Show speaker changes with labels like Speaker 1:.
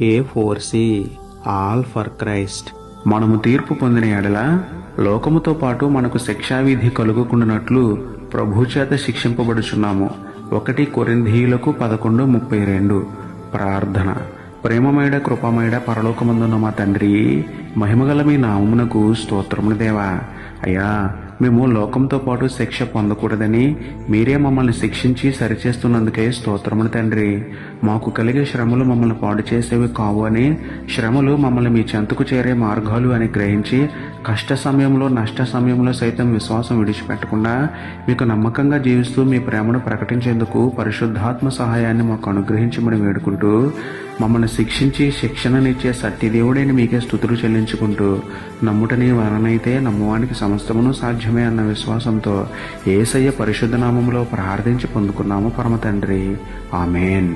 Speaker 1: A4C all for Christ. మనము తీర్పు పొందిన ఎడల లోకముతో పాటు మనకు శిక్షావిధి కలుగుకుండునట్లు ప్రభు చేత శిక్షింపబడుచున్నాము. 1 కొరింథీయులకు 11:32. ప్రార్థన. ప్రేమమేడ కృపమేడ పరలోకమందున్న మా తండ్రి, మహిమగల మీ నామమునకు స్తోత్రములు దేవా. అయ్యా, మేము లోకంతో పాటు శిక్ష పొందకూడదని మీరే మమ్మల్ని శిక్షించి సరిచేస్తున్నందుకే స్తోత్రములు తండ్రి. మాకు కలిగే శ్రమలు మమ్మల్ని పాడు చేసేవి కావు అని, శ్రమలు మమ్మల్ని మీ చెంతకు చేరే మార్గాలు అని గ్రహించి కష్ట సమయంలో నష్ట సమయంలో సైతం విశ్వాసం విడిచిపెట్టకుండా మీకు నమ్మకంగా జీవిస్తూ మీ ప్రేమను ప్రకటించేందుకు పరిశుద్ధాత్మ సహాయాన్ని మాకు అనుగ్రహించమని వేడుకుంటూ, మమ్మల్ని శిక్షించి శిక్షణనిచ్చే సత్యదేవుడైన మీకే స్తుతులు చెల్లించుకుంటూ, నమ్ముటని వలనైతే నమ్మువానికి సమస్తమును సాధ్యమే అన్న విశ్వాసంతో యేసయ్య పరిశుద్ధ నామములో ప్రార్థించి పొందుకున్నాము పరమ తండ్రి. ఆమేన్.